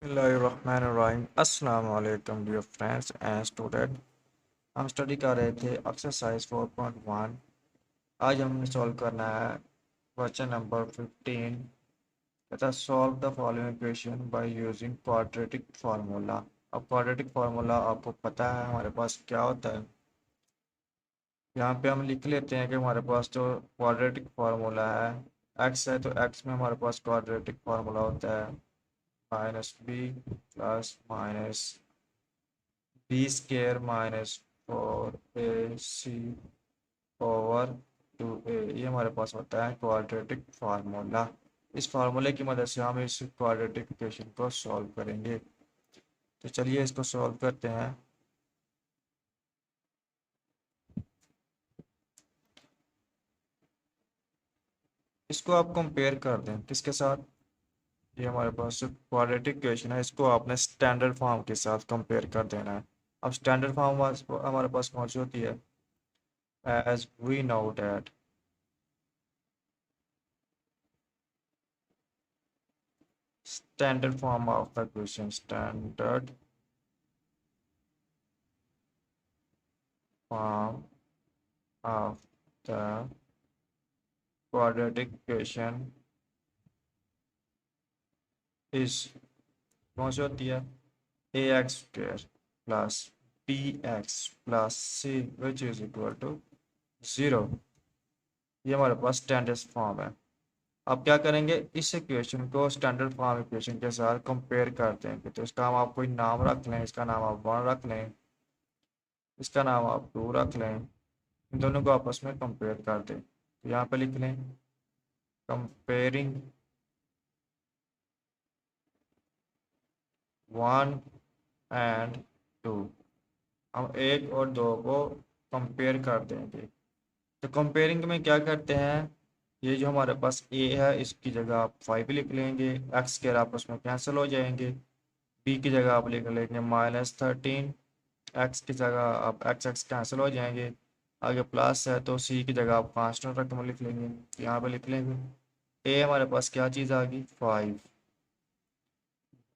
बिस्मिल्लाहिर्रहमानिर्रहीम। अस्सलाम वालेकुम डियर फ्रेंड्स एंड स्टूडेंट। हम स्टडी कर रहे थे एक्सरसाइज 4.1। आज हमने सॉल्व करना है क्वेश्चन नंबर 15 तथा solve the following equation by using quadratic formula. अब क्वाड्रेटिक फार्मूला आपको पता है हमारे पास क्या होता है। यहाँ पे हम लिख लेते हैं कि हमारे पास जो क्वाड्रेटिक फार्मूला है, एक्स है तो एक्स में हमारे पास क्वाड्रेटिक फार्मूला होता है minus b plus minus b square minus 4ac over 2a। ये हमारे पास होता है क्वाड्रेटिक फार्मूला। इस फार्मूले की मदद से हम इस क्वाड्रेटिक इक्वेशन को सॉल्व करेंगे। तो चलिए इसको सॉल्व करते हैं। इसको आप कंपेयर कर दें किसके साथ। ये हमारे पास जो क्वाड्रेटिक इक्वेशन है इसको आपने स्टैंडर्ड फॉर्म के साथ कंपेयर कर देना है। अब स्टैंडर्ड फॉर्म हमारे पास मौजूद होती है as we know that standard form of the equation, standard form of the quadratic equation is कौन सी होती है A X square plus B X plus C which is equal to 0। ये हमारे पास स्टैंडर्ड फॉर्म है। अब क्या करेंगे, इस इक्वेशन को स्टैंडर्ड फॉर्म इक्वेशन के साथ कंपेयर करते हैं। तो इसका हम आप कोई नाम रख लें, इसका नाम आप 1 रख लें, इसका नाम आप 2 रख लें। इन दोनों को आपस में कंपेयर कर दें। तो यहाँ पे लिख लें कंपेयरिंग 1 एंड 2। हम 1 और 2 को कंपेयर कर देंगे। तो कंपेयरिंग में क्या करते हैं, ये जो हमारे पास ए है इसकी जगह आप 5 लिख लेंगे, एक्स के आपस में कैंसिल हो जाएंगे। बी की जगह आप लिख लेंगे -13, एक्स की जगह आप एक्स एक्स कैंसिल हो जाएंगे। आगे प्लस है तो सी की जगह आप कांस्टेंट रकम लिख लेंगे। तो यहाँ पे लिख लेंगे ए हमारे पास क्या चीज़ आ गई 5,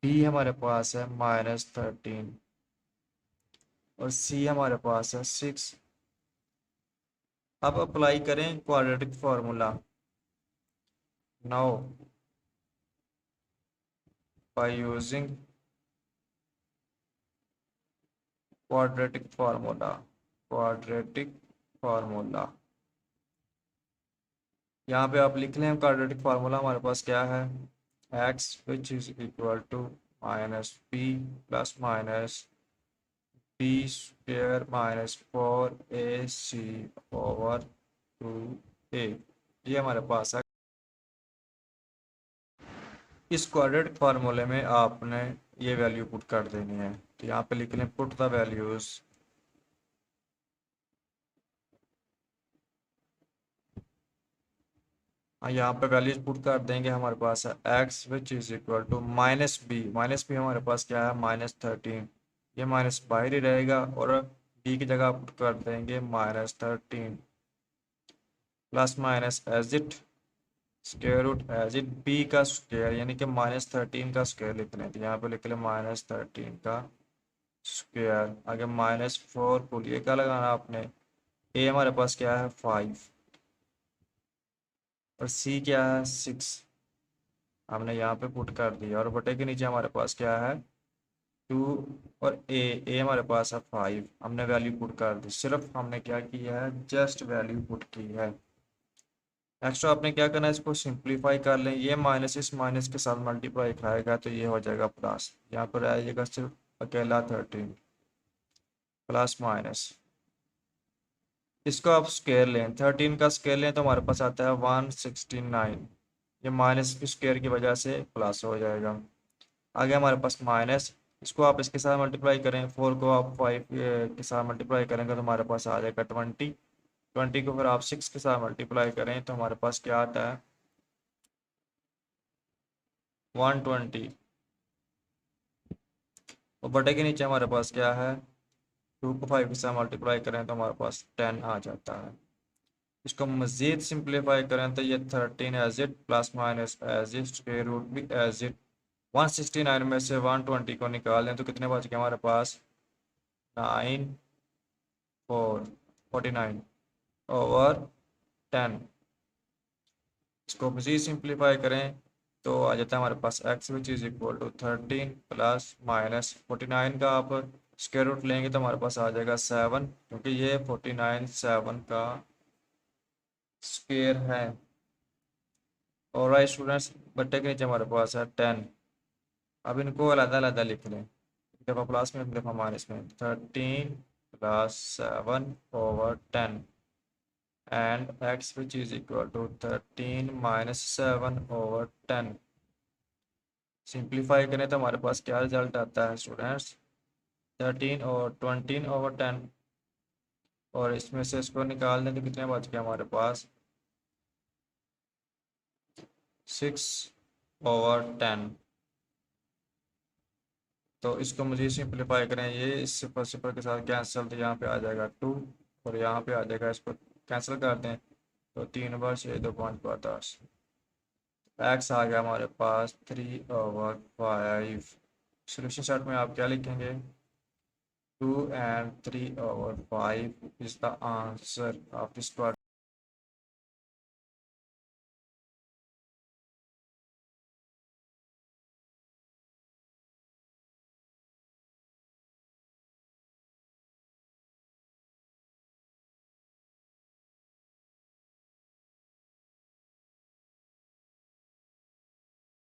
बी हमारे पास है -13 और सी हमारे पास है 6। अब अप्लाई करें quadratic formula. Now by using quadratic formula, quadratic formula यहाँ पे आप लिख लें क्वाड्रेटिक फार्मूला हमारे पास क्या है, x which is equal to minus b plus minus b square minus 4ac over 2a। ये हमारे पास है। इस क्वाड्रेटिक फार्मूले में आपने ये वैल्यू पुट कर देनी है। तो यहाँ पे लिख लें पुट द वैल्यूज। हाँ, यहाँ पे वैल्यूज पुट कर देंगे। हमारे पास है x which is equal to minus b हमारे पास क्या है -13। ये माइनस बाहर ही रहेगा और बी की जगह पुट कर देंगे -13 plus minus as it square root as it b का स्क्वायर यानी कि -13 का स्क्वायर लिख लें। तो यहाँ पे लिख लें -13 का स्क्वायर। आगे -4 को लिए क्या लगाना आपने, ए हमारे पास क्या है 5 और सी क्या है 6। हमने यहाँ पे पुट कर दिया और बटे के नीचे हमारे पास क्या है 2 और ए हमारे पास है 5। हमने वैल्यू पुट कर दी। सिर्फ हमने क्या किया है, जस्ट वैल्यू पुट की है। नेक्स्ट आपने क्या करना है, इसको सिंप्लीफाई कर लें। ये माइनस इस माइनस के साथ मल्टीप्लाई खाएगा तो ये हो जाएगा प्लस। यहाँ पर आइएगा सिर्फ अकेला 13 प्लस माइनस, इसको आप स्क्वायर लें, 13 का स्क्वायर लें तो हमारे पास आता है 169। ये माइनस की स्क्वायर की वजह से प्लस हो जाएगा। आगे हमारे पास माइनस, इसको आप इसके साथ मल्टीप्लाई करें, 4 को आप 5 के साथ मल्टीप्लाई करेंगे तो हमारे पास आ जाएगा 20। 20 को फिर आप 6 के साथ मल्टीप्लाई करें तो हमारे पास क्या आता है 120। और बटे के नीचे हमारे पास क्या है 2 को 5 के साथ मल्टीप्लाई करें तो हमारे पास 10 आ जाता है। इसको मज़ीद सिंप्लीफाई करें तो ये 13 as it plus minus as it square root भी एज इट 169 में से 120 को निकाल दें तो कितने बच गए हमारे पास? 9 4 49 ओवर 10। इसको मज़ीद सिंप्लीफाई करें तो आ जाता है हमारे पास x which is equal to 13 plus minus 49 का आप स्क्वायर रूट लेंगे तो हमारे पास आ जाएगा 7, क्योंकि ये 49 7 का स्क्वायर है। और राइट स्टूडेंट्स, बट्टे के नीचे हमारे पास है 10। अब इनको अलग अलग लिख लें, एक दफ़ा प्लस में एक दफ़ा माइनस में। 13 plus 7/10 and x which is equal to 13 minus 7/10। Simplify करें तो हमारे पास क्या रिजल्ट आता है स्टूडेंट्स? 13 और 20/10, और इसमें से इसको निकाल दें तो कितने बच गए हमारे पास? 6/10। तो इसको मुझे सिंप्लीफाई करें, ये इस सिफर सिफर के साथ कैंसिल, तो यहाँ पे आ जाएगा 2 और यहाँ पे आ जाएगा, इसको कैंसिल कर दें तो 3/6 2 5 10। एक्स आ गया हमारे पास 3/5। सोल्यूशन सेट में आप क्या लिखेंगे? 2 and 3/5 is the answer of this